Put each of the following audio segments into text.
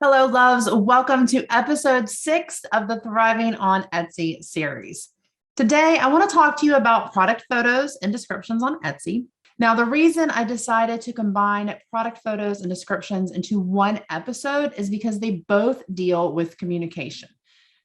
Hello, loves. Welcome to episode 6 of the Thriving on Etsy series. Today, I want to talk to you about product photos and descriptions on Etsy. Now, the reason I decided to combine product photos and descriptions into one episode is because they both deal with communication.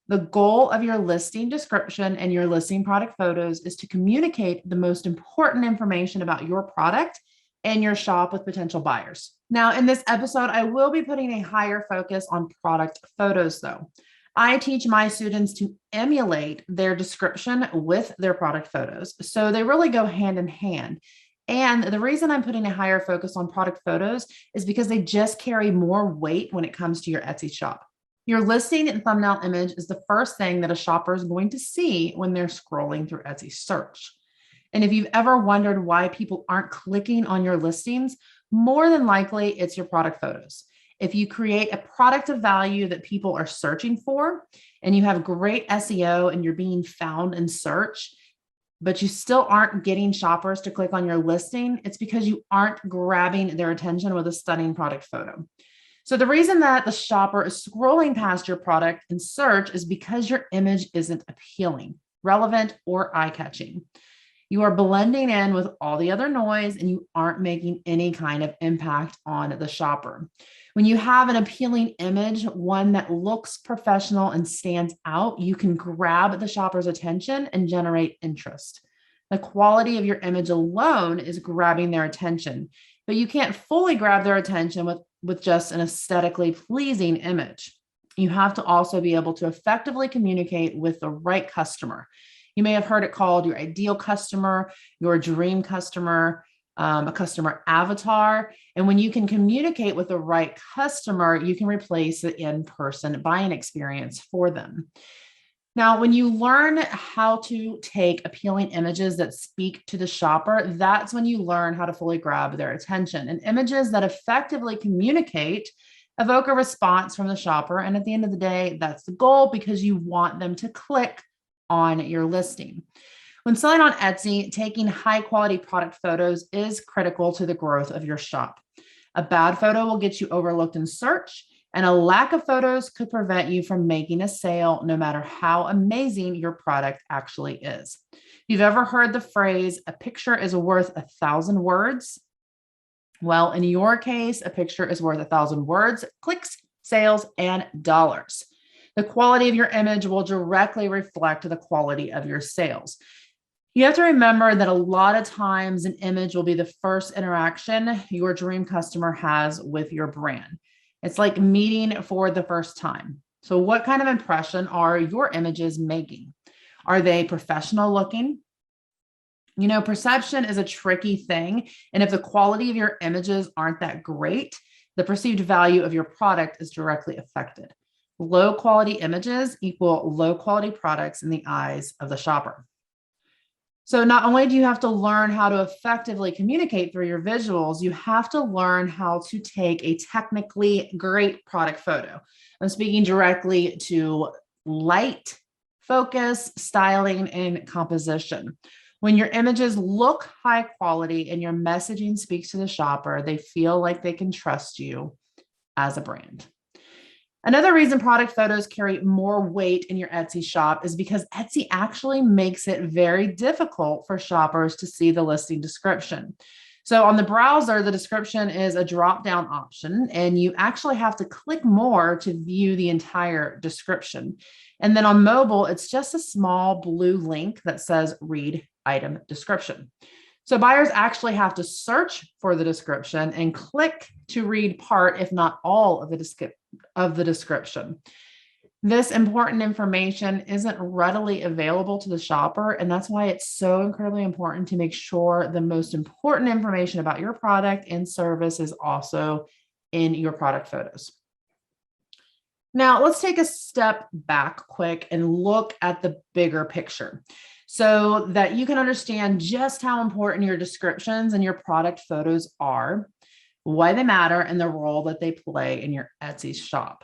The goal of your listing description and your listing product photos is to communicate the most important information about your product and your shop with potential buyers. Now, in this episode, I will be putting a higher focus on product photos, though. I teach my students to emulate their description with their product photos. So they really go hand in hand. And the reason I'm putting a higher focus on product photos is because they just carry more weight when it comes to your Etsy shop. Your listing and thumbnail image is the first thing that a shopper is going to see when they're scrolling through Etsy search. And if you've ever wondered why people aren't clicking on your listings, more than likely it's your product photos. If you create a product of value that people are searching for and you have great SEO and you're being found in search, but you still aren't getting shoppers to click on your listing, it's because you aren't grabbing their attention with a stunning product photo. So the reason that the shopper is scrolling past your product in search is because your image isn't appealing, relevant, or eye-catching. You are blending in with all the other noise and you aren't making any kind of impact on the shopper. When you have an appealing image, one that looks professional and stands out, you can grab the shopper's attention and generate interest. The quality of your image alone is grabbing their attention, but you can't fully grab their attention with just an aesthetically pleasing image. You have to also be able to effectively communicate with the right customer. You may have heard it called your ideal customer, your dream customer, a customer avatar. And when you can communicate with the right customer, you can replace the in-person buying experience for them. Now, when you learn how to take appealing images that speak to the shopper, that's when you learn how to fully grab their attention. And images that effectively communicate evoke a response from the shopper. And at the end of the day, that's the goal because you want them to click on your listing. When selling on Etsy, taking high quality product photos is critical to the growth of your shop. A bad photo will get you overlooked in search, and a lack of photos could prevent you from making a sale, no matter how amazing your product actually is. If you've ever heard the phrase, a picture is worth 1,000 words, well, in your case, a picture is worth 1,000 words, clicks, sales, and dollars. The quality of your image will directly reflect the quality of your sales. You have to remember that a lot of times an image will be the first interaction your dream customer has with your brand. It's like meeting for the first time. So what kind of impression are your images making? Are they professional looking? You know, perception is a tricky thing. And if the quality of your images aren't that great, the perceived value of your product is directly affected. Low quality images equal low quality products in the eyes of the shopper. So not only do you have to learn how to effectively communicate through your visuals, you have to learn how to take a technically great product photo. I'm speaking directly to light, focus, styling, and composition. When your images look high quality and your messaging speaks to the shopper, they feel like they can trust you as a brand. Another reason product photos carry more weight in your Etsy shop is because Etsy actually makes it very difficult for shoppers to see the listing description. So on the browser, the description is a drop-down option, and you actually have to click more to view the entire description. And then on mobile, it's just a small blue link that says read item description. So buyers actually have to search for the description and click to read part, if not all of the description. This important information isn't readily available to the shopper, and that's why it's so incredibly important to make sure the most important information about your product and service is also in your product photos. Now, let's take a step back quick and look at the bigger picture so that you can understand just how important your descriptions and your product photos are, why they matter, and the role that they play in your Etsy shop.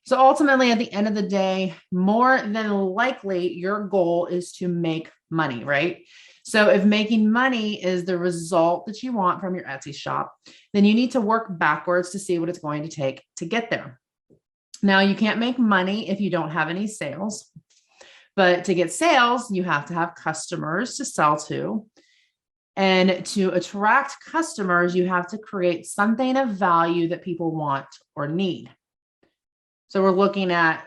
So ultimately, at the end of the day, more than likely, your goal is to make money, right? So if making money is the result that you want from your Etsy shop, then you need to work backwards to see what it's going to take to get there. Now, you can't make money if you don't have any sales, but to get sales, you have to have customers to sell to. And to attract customers, you have to create something of value that people want or need. So we're looking at,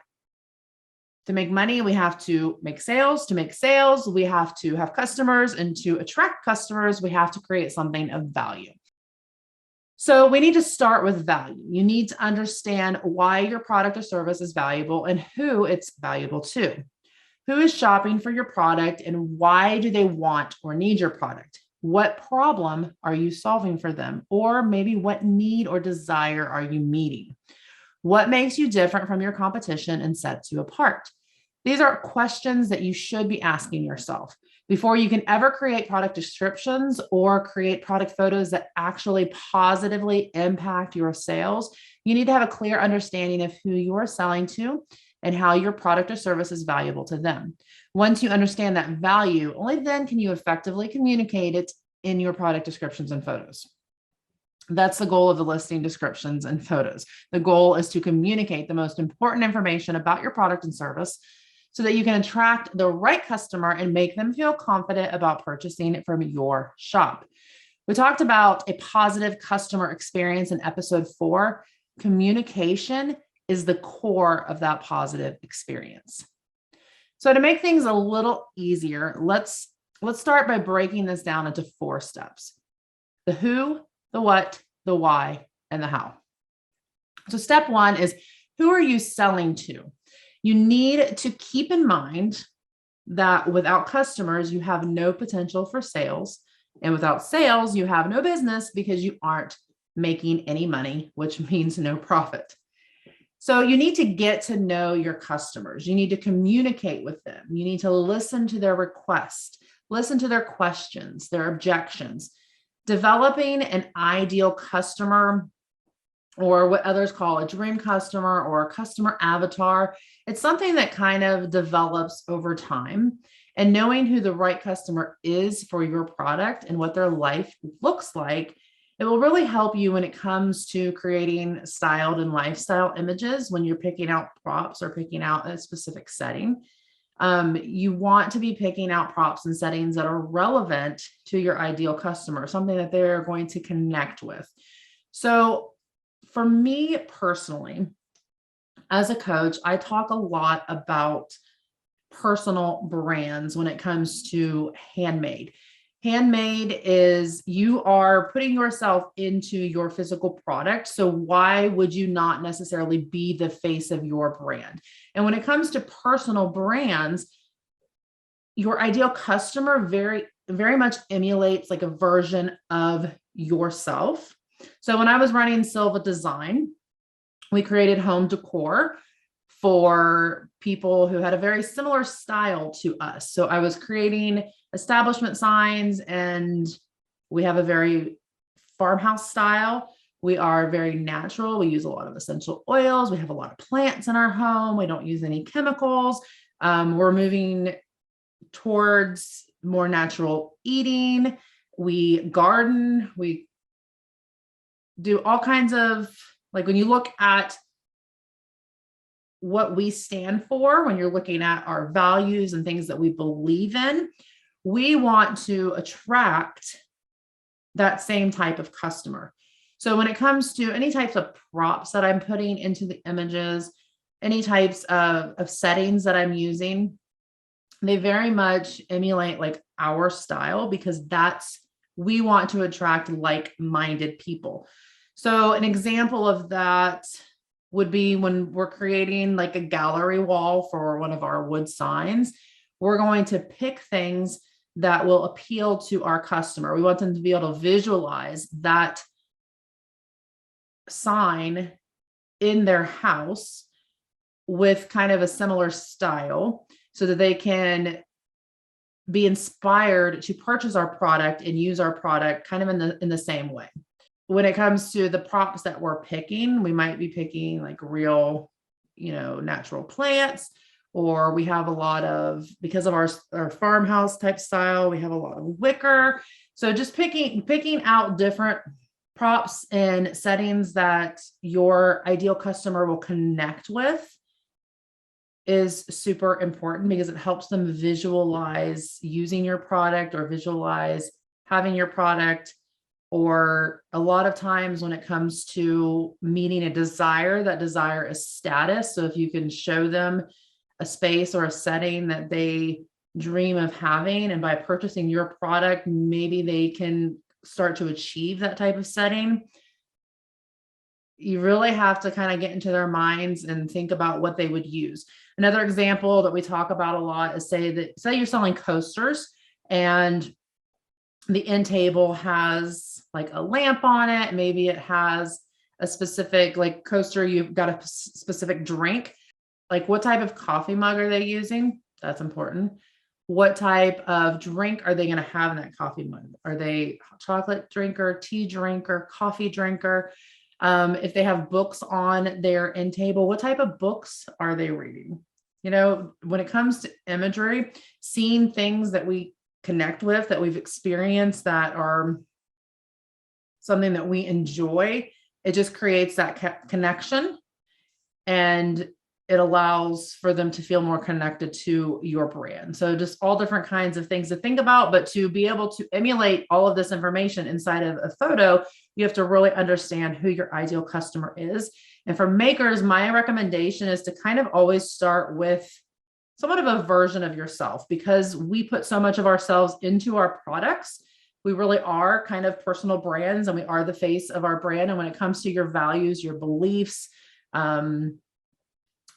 to make money, we have to make sales. To make sales, we have to have customers. And to attract customers, we have to create something of value. So we need to start with value. You need to understand why your product or service is valuable and who it's valuable to. Who is shopping for your product and why do they want or need your product? What problem are you solving for them? Or maybe what need or desire are you meeting? What makes you different from your competition and sets you apart? These are questions that you should be asking yourself before you can ever create product descriptions or create product photos that actually positively impact your sales. You need to have a clear understanding of who you are selling to and how your product or service is valuable to them. Once you understand that value, only then can you effectively communicate it in your product descriptions and photos. That's the goal of the listing descriptions and photos. The goal is to communicate the most important information about your product and service so that you can attract the right customer and make them feel confident about purchasing from your shop. We talked about a positive customer experience in episode 4. Communication is the core of that positive experience. So to make things a little easier, let's start by breaking this down into 4 steps: the who, the what, the why, and the how. So step 1 is, who are you selling to? You need to keep in mind that without customers, you have no potential for sales. And without sales, you have no business because you aren't making any money, which means no profit. So you need to get to know your customers. You need to communicate with them. You need to listen to their requests, listen to their questions, their objections. Developing an ideal customer, or what others call a dream customer or a customer avatar, it's something that kind of develops over time. And knowing who the right customer is for your product and what their life looks like, it will really help you when it comes to creating styled and lifestyle images when you're picking out props or picking out a specific setting. You want to be picking out props and settings that are relevant to your ideal customer, something that they're going to connect with. So for me personally, as a coach, I talk a lot about personal brands when it comes to handmade. Handmade is you are putting yourself into your physical product. So why would you not necessarily be the face of your brand? And when it comes to personal brands, your ideal customer very, very much emulates like a version of yourself. So when I was running Silva Design, we created home decor for people who had a very similar style to us. So I was creating establishment signs, and we have a very farmhouse style. We are very natural. We use a lot of essential oils. We have a lot of plants in our home. We don't use any chemicals. We're moving towards more natural eating. We garden. We do all kinds of, like when you look at what we stand for, when you're looking at our values and things that we believe in, we want to attract that same type of customer. So when it comes to any types of props that I'm putting into the images, any types of settings that I'm using, they very much emulate like our style, because we want to attract like-minded people. So an example of that would be when we're creating like a gallery wall for one of our wood signs, we're going to pick things that will appeal to our customer. We want them to be able to visualize that sign in their house with kind of a similar style so that they can be inspired to purchase our product and use our product kind of in the same way. When it comes to the props that we're picking, we might be picking like real, natural plants, or we have a lot of, because of our farmhouse type style, we have a lot of wicker. So just picking out different props and settings that your ideal customer will connect with is super important because it helps them visualize using your product or visualize having your product. Or a lot of times when it comes to meeting a desire, that desire is status. So if you can show them a space or a setting that they dream of having, and by purchasing your product, maybe they can start to achieve that type of setting. You really have to kind of get into their minds and think about what they would use. Another example that we talk about a lot is say you're selling coasters and the end table has like a lamp on it. Maybe it has a specific like coaster. You've got a specific drink. Like what type of coffee mug are they using? That's important. What type of drink are they going to have in that coffee mug? Are they chocolate drinker, tea drinker, coffee drinker? If they have books on their end table, what type of books are they reading? You know, when it comes to imagery, seeing things that we connect with, that we've experienced, that are something that we enjoy, it just creates that connection, and it allows for them to feel more connected to your brand. So just all different kinds of things to think about, but to be able to emulate all of this information inside of a photo, you have to really understand who your ideal customer is. And for makers, my recommendation is to kind of always start with somewhat of a version of yourself, because we put so much of ourselves into our products. We really are kind of personal brands, and we are the face of our brand. And when it comes to your values, your beliefs,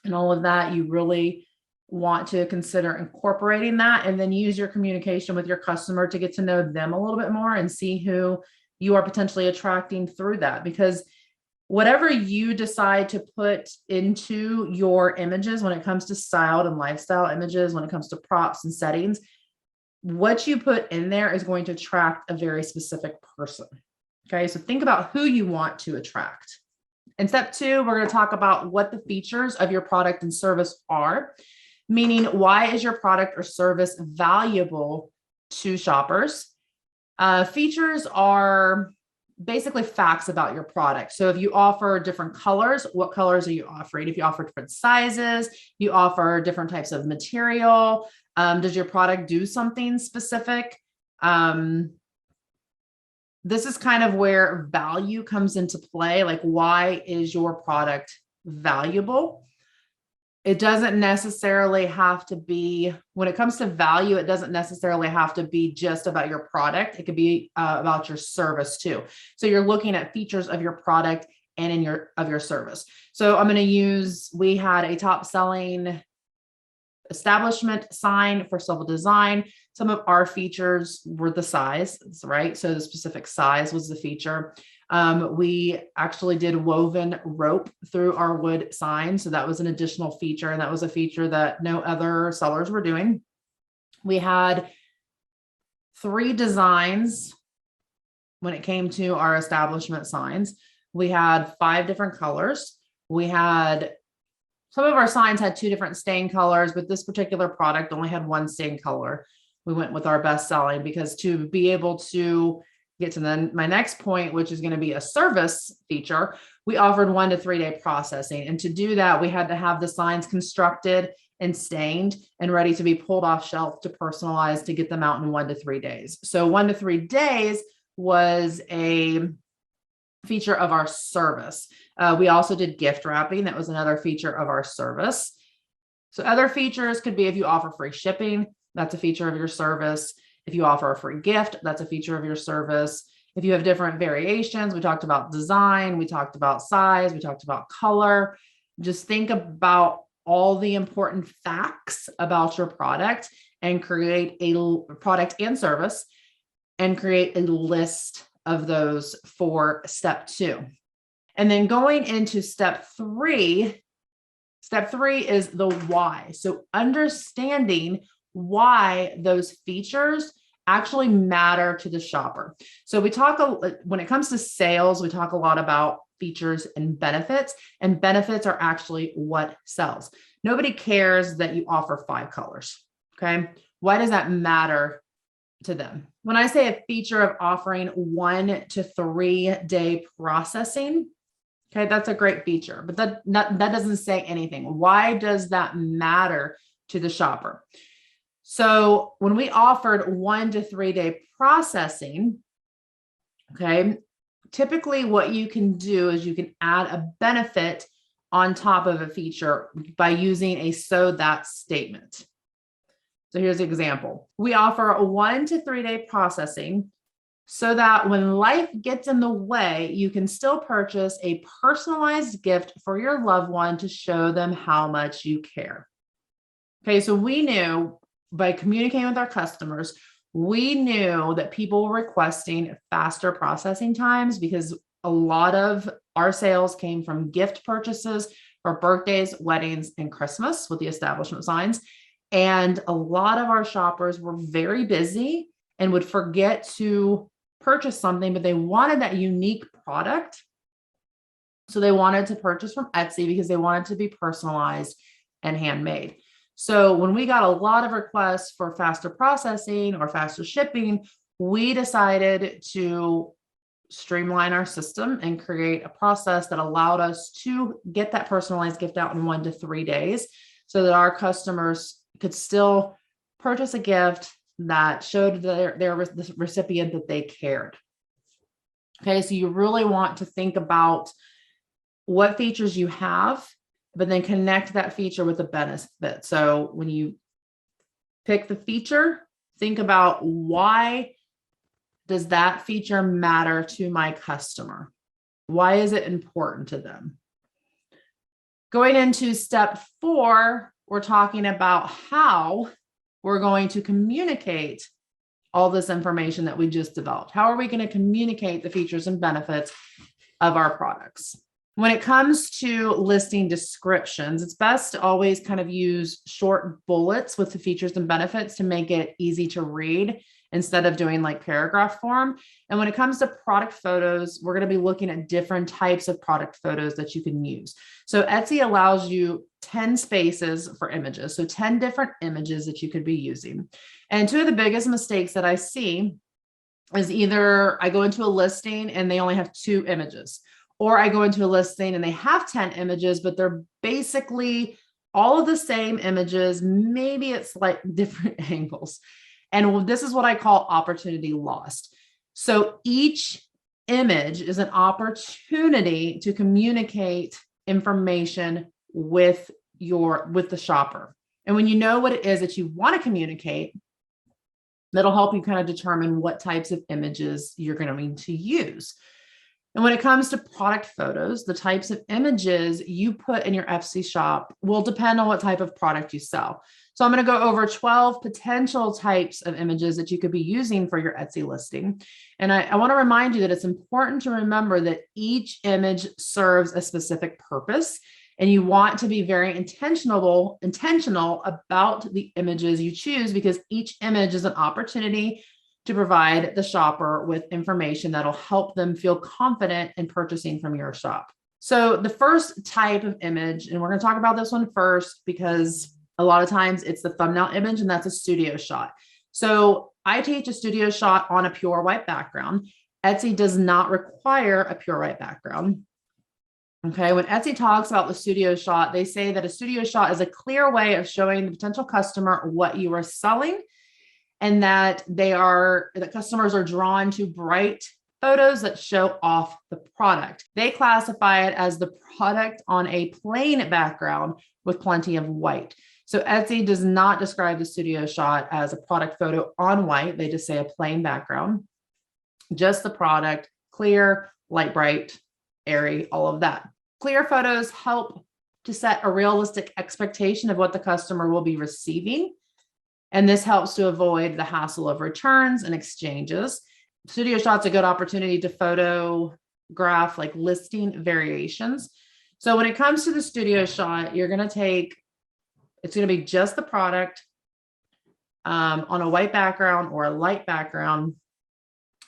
and all of that, you really want to consider incorporating that, and then use your communication with your customer to get to know them a little bit more and see who you are potentially attracting through that. Because whatever you decide to put into your images, when it comes to styled and lifestyle images, when it comes to props and settings, what you put in there is going to attract a very specific person. Okay, so think about who you want to attract. In step 2, we're going to talk about what the features of your product and service are, meaning why is your product or service valuable to shoppers? Features are basically facts about your product. So if you offer different colors, what colors are you offering? If you offer different sizes, you offer different types of material. Does your product do something specific? This is kind of where value comes into play. Like, why is your product valuable? It doesn't necessarily have to be, when it comes to value, it doesn't necessarily have to be just about your product. It could be about your service too. So you're looking at features of your product and of your service. So I'm going to use, we had a top selling establishment sign for Civil Design. Some of our features were the size, right? So the specific size was the feature. We actually did woven rope through our wood sign. So that was an additional feature. And that was a feature that no other sellers were doing. We had 3 designs when it came to our establishment signs. We had 5 different colors. We had, some of our signs had 2 different stain colors, but this particular product only had 1 stain color. We went with our best selling, because to be able to get to my next point, which is going to be a service feature, we offered 1 to 3 day processing. And to do that, we had to have the signs constructed and stained and ready to be pulled off shelf to personalize, to get them out in 1 to 3 days. So 1 to 3 days was a feature of our service. We also did gift wrapping. That was another feature of our service. So other features could be if you offer free shipping, that's a feature of your service. If you offer a free gift, that's a feature of your service. If you have different variations, we talked about design, we talked about size, we talked about color. Just think about all the important facts about your product and create a product and service, and create a list of those for step 2. And then going into step 3 is the why. So understanding why those features actually matter to the shopper. So we talk, when it comes to sales, we talk a lot about features and benefits are actually what sells. Nobody cares that you offer 5 colors. Okay. Why does that matter to them. When I say a feature of offering 1 to 3 day processing, okay, that's a great feature, but that doesn't say anything. Why does that matter to the shopper? So when we offered 1 to 3 day processing, okay, typically what you can do is you can add a benefit on top of a feature by using a so that statement. So here's an example. We offer a 1 to 3 day processing so that when life gets in the way, you can still purchase a personalized gift for your loved one to show them how much you care. Okay, so we knew by communicating with our customers, we knew that people were requesting faster processing times because a lot of our sales came from gift purchases for birthdays, weddings, and Christmas with the establishment signs. And a lot of our shoppers were very busy and would forget to purchase something, but they wanted that unique product. So they wanted to purchase from Etsy because they wanted to be personalized and handmade. So when we got a lot of requests for faster processing or faster shipping, we decided to streamline our system and create a process that allowed us to get that personalized gift out in 1 to 3 days so that our customers could still purchase a gift that showed the recipient that they cared. Okay, so you really want to think about what features you have, but then connect that feature with the benefit. So when you pick the feature, think about why does that feature matter to my customer? Why is it important to them? Going into step 4, we're talking about how we're going to communicate all this information that we just developed. How are we going to communicate the features and benefits of our products? When it comes to listing descriptions, it's best to always kind of use short bullets with the features and benefits to make it easy to read instead of doing like paragraph form. And when it comes to product photos, we're going to be looking at different types of product photos that you can use. So Etsy allows you 10 spaces for images. So 10 different images that you could be using. And two of the biggest mistakes that I see is either I go into a listing and they only have 2 images, or I go into a listing and they have 10 images, but they're basically all of the same images. Maybe it's like different angles. And this is what I call opportunity lost. So each image is an opportunity to communicate information with the shopper. And when you know what it is that you want to communicate, that'll help you kind of determine what types of images you're going to need to use. And when it comes to product photos, the types of images you put in your Etsy shop will depend on what type of product you sell. So I'm going to go over 12 potential types of images that you could be using for your Etsy listing. And I want to remind you that it's important to remember that each image serves a specific purpose, and you want to be very intentional about the images you choose, because each image is an opportunity to provide the shopper with information that'll help them feel confident in purchasing from your shop. So the first type of image, and we're going to talk about this one first because a lot of times it's the thumbnail image, and that's a studio shot. So I teach a studio shot on a pure white background. Etsy does not require a pure white background. Okay, when Etsy talks about the studio shot, they say that a studio shot is a clear way of showing the potential customer what you are selling, and that customers are drawn to bright photos that show off the product. They classify it as the product on a plain background with plenty of white. So Etsy does not describe the studio shot as a product photo on white. They just say a plain background, just the product, clear, light, bright, airy, all of that. Clear photos help to set a realistic expectation of what the customer will be receiving. And this helps to avoid the hassle of returns and exchanges. Studio shot's a good opportunity to photograph like listing variations. So when it comes to the studio shot, it's going to be just the product on a white background or a light background.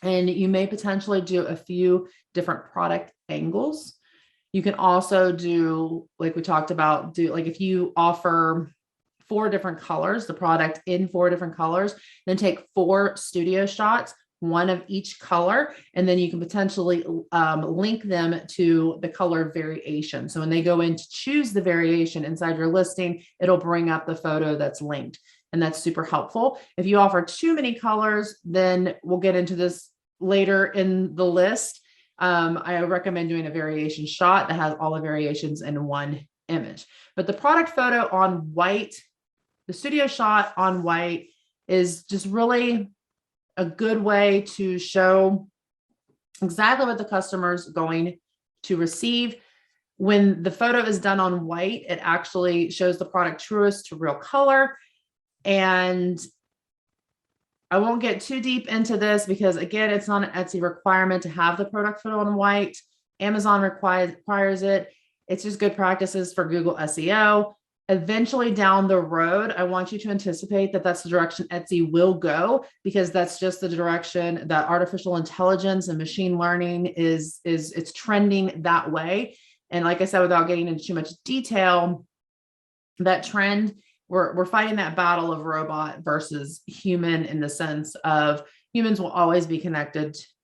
And you may potentially do a few different product angles. You can also do, like we talked about, if you offer 4 different colors, the product in 4 different colors, then take 4 studio shots, 1 of each color, and then you can potentially link them to the color variation. So when they go in to choose the variation inside your listing, it'll bring up the photo that's linked. And that's super helpful. If you offer too many colors, then we'll get into this later in the list. I recommend doing a variation shot that has all the variations in one image. But the product photo on white, the studio shot on white, is just really a good way to show exactly what the customer's going to receive. When the photo is done on white, it actually shows the product truest to real color. And I won't get too deep into this because, again, it's not an Etsy requirement to have the product photo on white. Amazon requires it. It's just good practices for Google SEO. Eventually down the road, I want you to anticipate that that's the direction Etsy will go, because that's just the direction that artificial intelligence and machine learning it's trending that way. And like I said, without getting into too much detail, that trend, we're fighting that battle of robot versus human, in the sense of humans will always be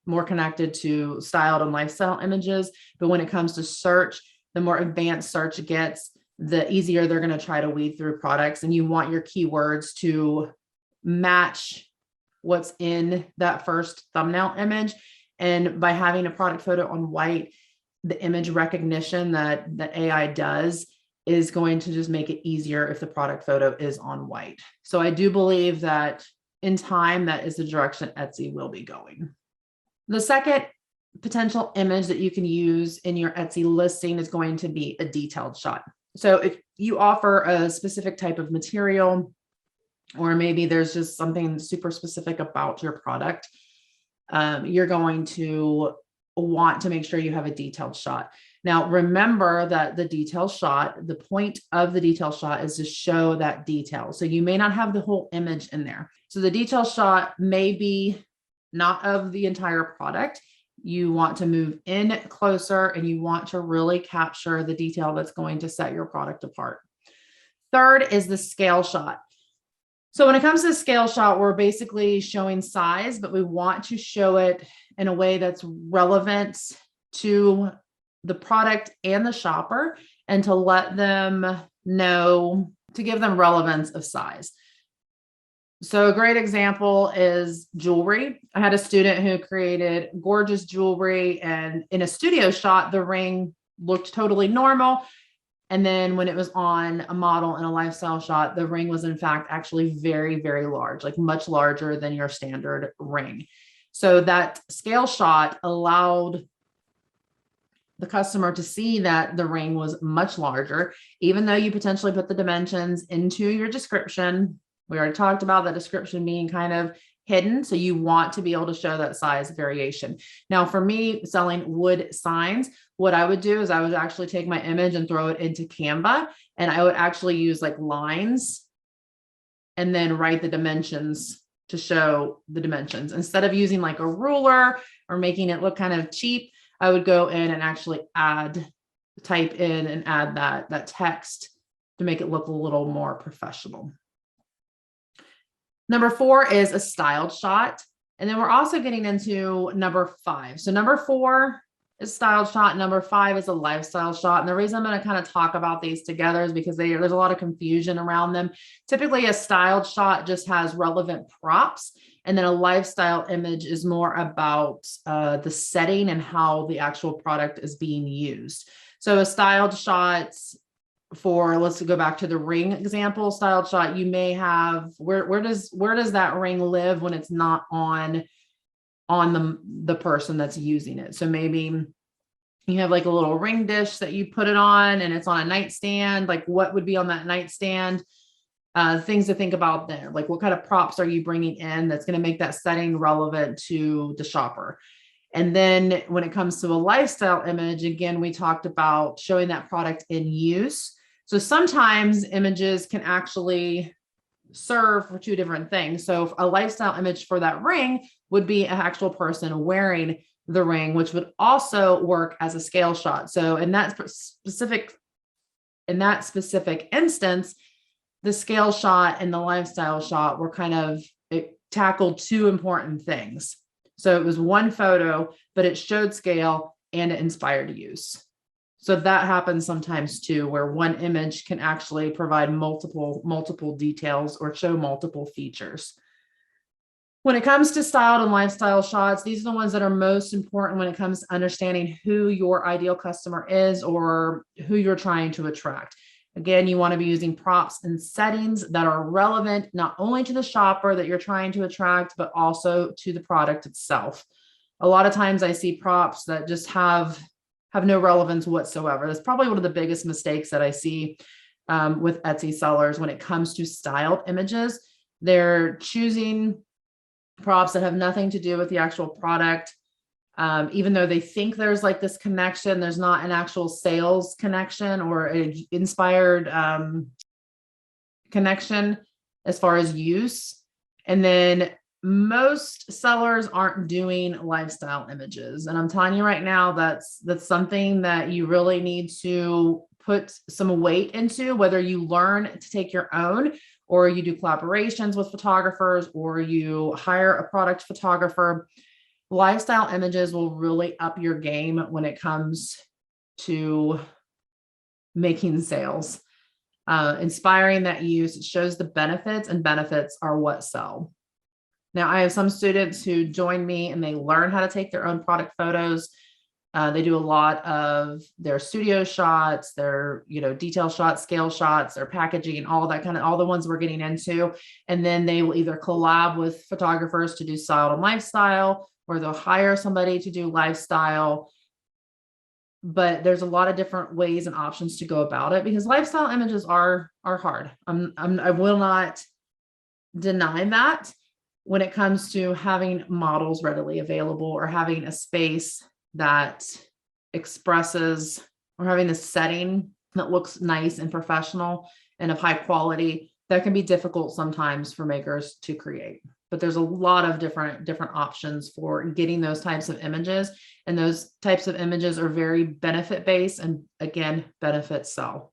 more connected to styled and lifestyle images. But when it comes to search, the more advanced search gets, the easier they're going to try to weed through products. And you want your keywords to match what's in that first thumbnail image. And by having a product photo on white, the image recognition that the AI does is going to just make it easier if the product photo is on white. So I do believe that in time, that is the direction Etsy will be going. The second potential image that you can use in your Etsy listing is going to be a detailed shot. So if you offer a specific type of material, or maybe there's just something super specific about your product, you're going to want to make sure you have a detailed shot. Now, remember that the detail shot, the point of the detail shot is to show that detail. So you may not have the whole image in there. So the detail shot may be not of the entire product. You want to move in closer and you want to really capture the detail that's going to set your product apart. Third is the scale shot. So when it comes to scale shot, we're basically showing size, but we want to show it in a way that's relevant to the product and the shopper, and to let them know, to give them relevance of size. So a great example is jewelry. I had a student who created gorgeous jewelry, and in a studio shot, the ring looked totally normal. And then when it was on a model in a lifestyle shot, the ring was in fact actually very, very large, like much larger than your standard ring. So that scale shot allowed the customer to see that the ring was much larger, even though you potentially put the dimensions into your description. We already talked about the description being kind of hidden. So you want to be able to show that size variation. Now, for me, selling wood signs, what I would do is I would actually take my image and throw it into Canva, and I would actually use like lines and then write the dimensions to show the dimensions. Instead of using like a ruler or making it look kind of cheap, I would go in and actually type in and add that text to make it look a little more professional. Number 4 is a styled shot. And then we're also getting into number 5. So number 4 is styled shot. Number 5 is a lifestyle shot. And the reason I'm going to kind of talk about these together is because there's a lot of confusion around them. Typically, a styled shot just has relevant props. And then a lifestyle image is more about the setting and how the actual product is being used. So a styled shot, let's go back to the ring example, styled shot, you may have, where does that ring live when it's not on the person that's using it? So maybe you have like a little ring dish that you put it on and it's on a nightstand. Like what would be on that nightstand? Things to think about there. Like what kind of props are you bringing in that's going to make that setting relevant to the shopper? And then when it comes to a lifestyle image, again, we talked about showing that product in use. So sometimes images can actually serve for 2 different things. So a lifestyle image for that ring would be an actual person wearing the ring, which would also work as a scale shot. So in that specific instance, the scale shot and the lifestyle shot were it tackled two important things. So it was one photo, but it showed scale and it inspired use. So that happens sometimes too, where one image can actually provide multiple details or show multiple features. When it comes to styled and lifestyle shots, these are the ones that are most important when it comes to understanding who your ideal customer is or who you're trying to attract. Again, you want to be using props and settings that are relevant not only to the shopper that you're trying to attract, but also to the product itself. A lot of times I see props that just have no relevance whatsoever. That's probably one of the biggest mistakes that I see with Etsy sellers when it comes to styled images. They're choosing props that have nothing to do with the actual product. Even though they think there's like this connection, there's not an actual sales connection or an inspired connection as far as use. And then most sellers aren't doing lifestyle images. And I'm telling you right now, that's something that you really need to put some weight into, whether you learn to take your own or you do collaborations with photographers or you hire a product photographer. Lifestyle images will really up your game when it comes to making sales. Inspiring that use, it shows the benefits, and benefits are what sell. Now, I have some students who join me and they learn how to take their own product photos. They do a lot of their studio shots, their, detail shots, scale shots, their packaging, all the ones we're getting into. And then they will either collab with photographers to do style and lifestyle, or they'll hire somebody to do lifestyle. But there's a lot of different ways and options to go about it, because lifestyle images are hard. I will not deny that when it comes to having models readily available or having a space that expresses, or having a setting that looks nice and professional and of high quality. That can be difficult sometimes for makers to create. But there's a lot of different options for getting those types of images. And those types of images are very benefit based, and again, benefits sell.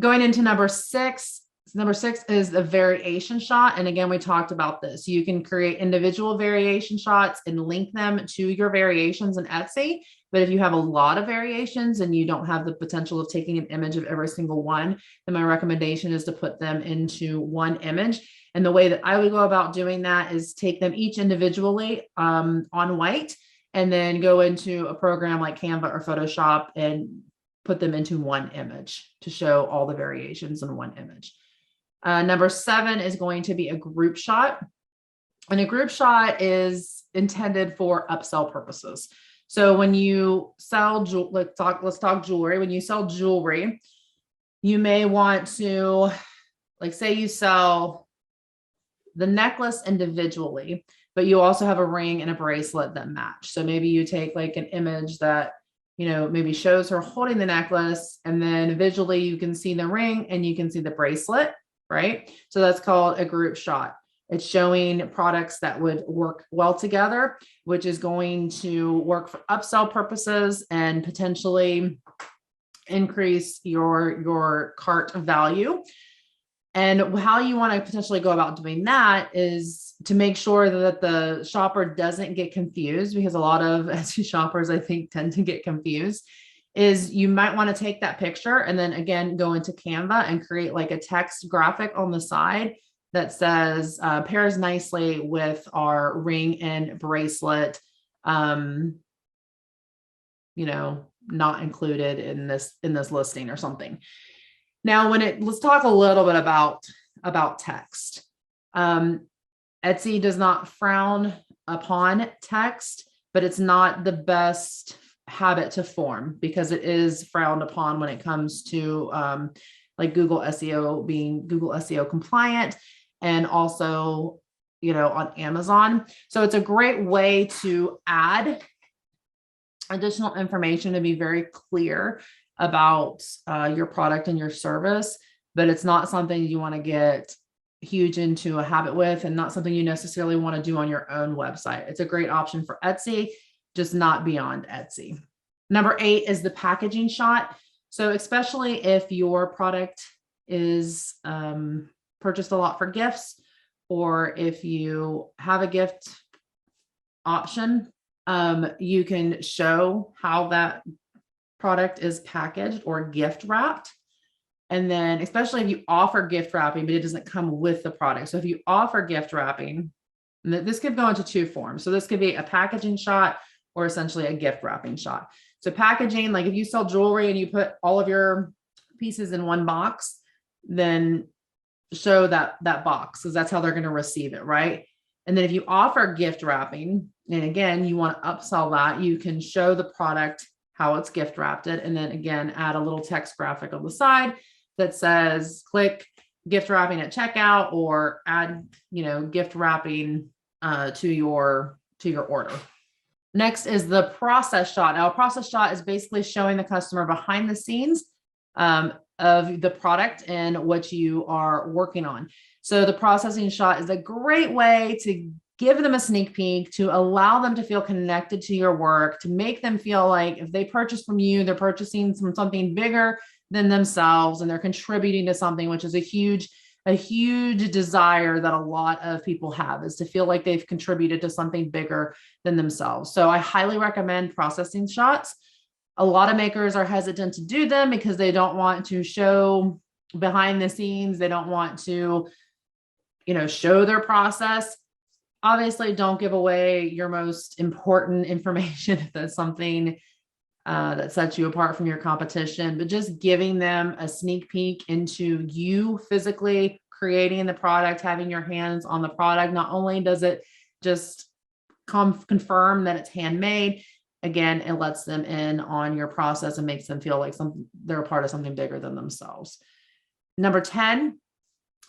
Going into number six. Number six is the variation shot. And again, we talked about this. You can create individual variation shots and link them to your variations in Etsy. But if you have a lot of variations and you don't have the potential of taking an image of every single one, then my recommendation is to put them into one image. And the way that I would go about doing that is take them each individually on white, and then go into a program like Canva or Photoshop and put them into one image to show all the variations in one image. Number seven is going to be a group shot. And a group shot is intended for upsell purposes. So when you sell, let's talk jewelry. When you sell jewelry, you may want to, say you sell the necklace individually, but you also have a ring and a bracelet that match. So maybe you take an image that, maybe shows her holding the necklace, and then visually you can see the ring and you can see the bracelet, right? So that's called a group shot. It's showing products that would work well together, which is going to work for upsell purposes and potentially increase your cart value. And how you want to potentially go about doing that is to make sure that the shopper doesn't get confused, because a lot of Etsy shoppers, I think, tend to get confused. Is you might want to take that picture and then again go into Canva and create a text graphic on the side that says pairs nicely with our ring and bracelet, not included in this listing or something. Now, let's talk a little bit about text. Etsy does not frown upon text, but it's not the best habit to form, because it is frowned upon when it comes to Google SEO, being Google SEO compliant, and also on Amazon. So it's a great way to add additional information to be very clear about your product and your service, but it's not something you want to get huge into a habit with, and not something you necessarily want to do on your own website. It's a great option for Etsy, just not beyond Etsy. Number 8 is the packaging shot. So especially if your product is purchased a lot for gifts, or if you have a gift option, you can show how that product is packaged or gift wrapped. And then especially if you offer gift wrapping, but it doesn't come with the product. So if you offer gift wrapping, this could go into two forms. So this could be a packaging shot or essentially a gift wrapping shot. So packaging, like if you sell jewelry and you put all of your pieces in one box, then show that box, because that's how they're going to receive it, right? And then if you offer gift wrapping, and again, you want to upsell that, you can show the product, how it's gift wrapped it, and then again, add a little text graphic on the side that says, click gift wrapping at checkout, or add, gift wrapping to your order. Next is the process shot. Now, a process shot is basically showing the customer behind the scenes of the product and what you are working on. So the processing shot is a great way to give them a sneak peek, to allow them to feel connected to your work, to make them feel like if they purchase from you, they're purchasing from something bigger than themselves, and they're contributing to something, which is a huge desire that a lot of people have, is to feel like they've contributed to something bigger than themselves. So I highly recommend processing shots. A lot of makers are hesitant to do them because they don't want to show behind the scenes. They don't want to, show their process. Obviously, don't give away your most important information if that's something that sets you apart from your competition, but just giving them a sneak peek into you physically creating the product, having your hands on the product. Not only does it just confirm that it's handmade, again, it lets them in on your process and makes them feel like they're a part of something bigger than themselves. Number 10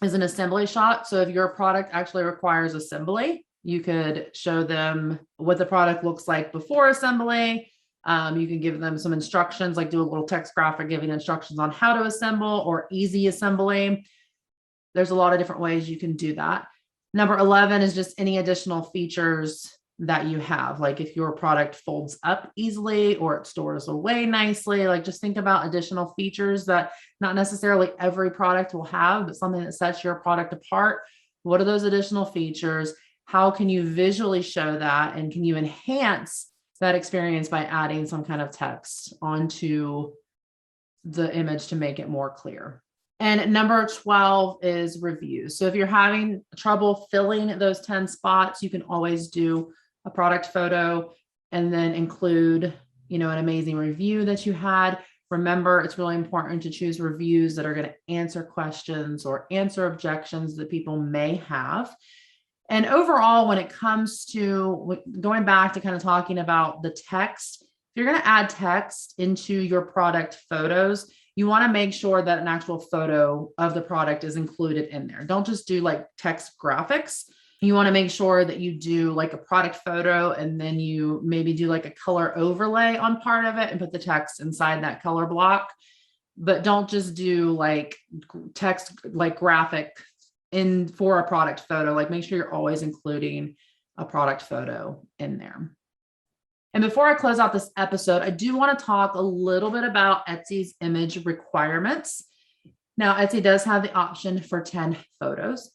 is an assembly shot. So if your product actually requires assembly, you could show them what the product looks like before assembly. You can give them some instructions, like do a little text graphic giving instructions on how to assemble or easy assembly. There's a lot of different ways you can do that. Number 11 is just any additional features that you have. Like if your product folds up easily or it stores away nicely, like just think about additional features that not necessarily every product will have, but something that sets your product apart. What are those additional features? How can you visually show that? And can you enhance that experience by adding some kind of text onto the image to make it more clear? And number 12 is reviews. So if you're having trouble filling those 10 spots, you can always do a product photo and then include, an amazing review that you had. Remember, it's really important to choose reviews that are going to answer questions or answer objections that people may have. And overall, when it comes to going back to kind of talking about the text, if you're going to add text into your product photos, you want to make sure that an actual photo of the product is included in there. Don't just do like text graphics. You want to make sure that you do like a product photo and then you maybe do like a color overlay on part of it and put the text inside that color block. But don't just do like text, like graphic in for a product photo. Like make sure you're always including a product photo in there. And before I close out this episode, I do want to talk a little bit about Etsy's image requirements. Now, Etsy does have the option for 10 photos.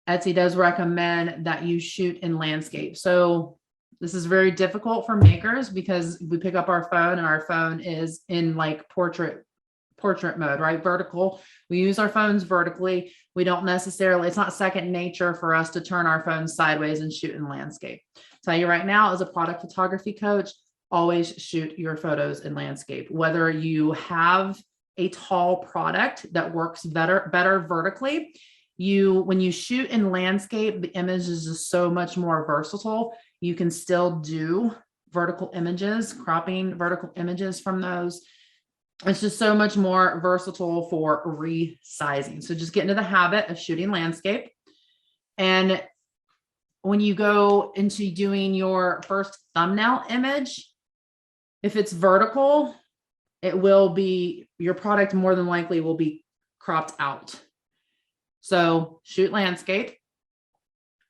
Etsy does recommend that you shoot in landscape. So this is very difficult for makers because we pick up our phone and our phone is in like portrait mode, right? Vertical. We use our phones vertically. We don't necessarily, it's not second nature for us to turn our phones sideways and shoot in landscape. Tell you right now, as a product photography coach, always shoot your photos in landscape. Whether you have a tall product that works better vertically, when you shoot in landscape, the image is just so much more versatile. You can still do vertical images, cropping vertical images from those. It's just so much more versatile for resizing. So just get into the habit of shooting landscape. And when you go into doing your first thumbnail image, if it's vertical, your product more than likely will be cropped out. So shoot landscape,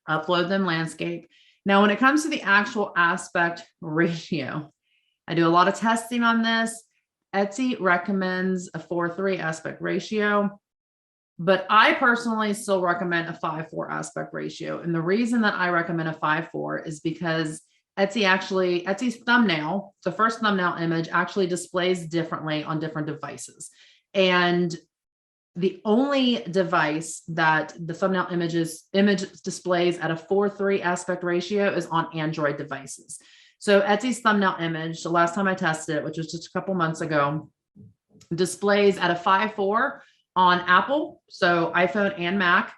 upload them landscape. Now, when it comes to the actual aspect ratio, I do a lot of testing on this. Etsy recommends a 4:3 aspect ratio. But I personally still recommend a 5:4 aspect ratio. And the reason that I recommend a 5:4 is because Etsy's thumbnail, the first thumbnail image actually displays differently on different devices. And the only device that the thumbnail image displays at a 4:3 aspect ratio is on Android devices. So Etsy's thumbnail image, the last time I tested it, which was just a couple months ago, displays at a 5:4 on Apple, so iPhone and Mac,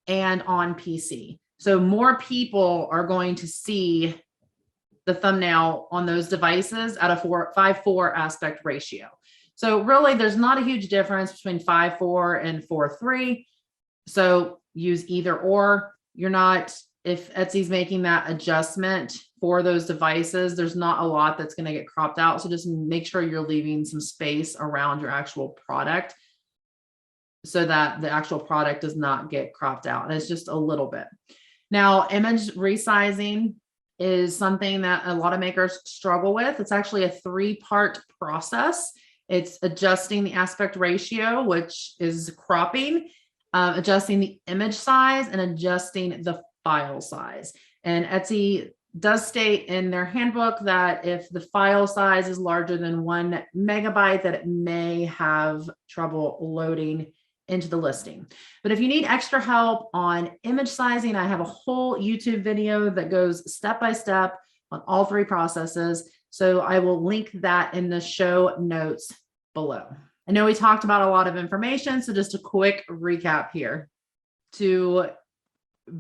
and on PC. So more people are going to see the thumbnail on those devices at a 5:4 aspect ratio. So really, there's not a huge difference between 5:4 and 4:3. So use either or. You're not, if Etsy's making that adjustment for those devices, there's not a lot that's going to get cropped out. So just make sure you're leaving some space around your actual product so that the actual product does not get cropped out. And it's just a little bit. Now, image resizing is something that a lot of makers struggle with. It's actually a 3-part process. It's adjusting the aspect ratio, which is cropping, adjusting the image size, and adjusting the file size. And Etsy does state in their handbook that if the file size is larger than 1 megabyte, that it may have trouble loading into the listing. But if you need extra help on image sizing, I have a whole YouTube video that goes step by step on all 3 processes. So I will link that in the show notes below. I know we talked about a lot of information, so just a quick recap here. To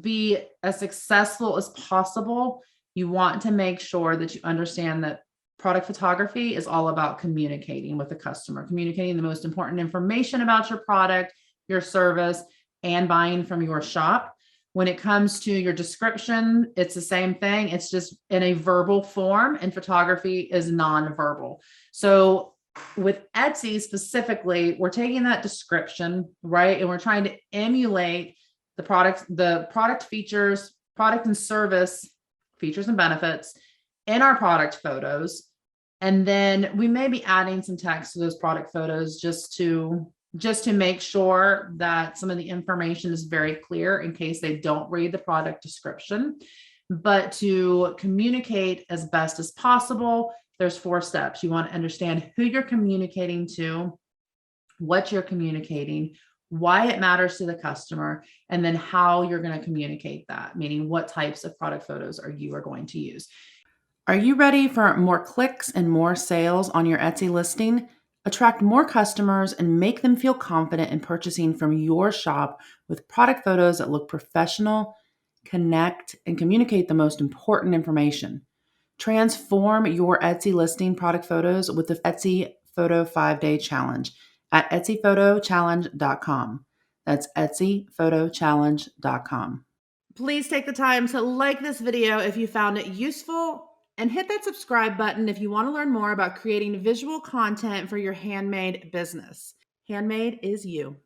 be as successful as possible, you want to make sure that you understand that product photography is all about communicating with the customer, communicating the most important information about your product, your service, and buying from your shop. When it comes to your description, it's the same thing. It's just in a verbal form, and photography is nonverbal. So with Etsy specifically, we're taking that description, right? And we're trying to emulate the product features, product and service features and benefits in our product photos. And then we may be adding some text to those product photos just to make sure that some of the information is very clear in case they don't read the product description. But to communicate as best as possible, there's 4 steps. You want to understand who you're communicating to, what you're communicating, why it matters to the customer, and then how you're going to communicate that, meaning what types of product photos you are going to use. Are you ready for more clicks and more sales on your Etsy listing? Attract more customers and make them feel confident in purchasing from your shop with product photos that look professional, connect, and communicate the most important information. Transform your Etsy listing product photos with the Etsy Photo 5-Day Challenge at etsyphotochallenge.com. That's etsyphotochallenge.com. Please take the time to like this video if you found it useful, and hit that subscribe button if you want to learn more about creating visual content for your handmade business. Handmade is you.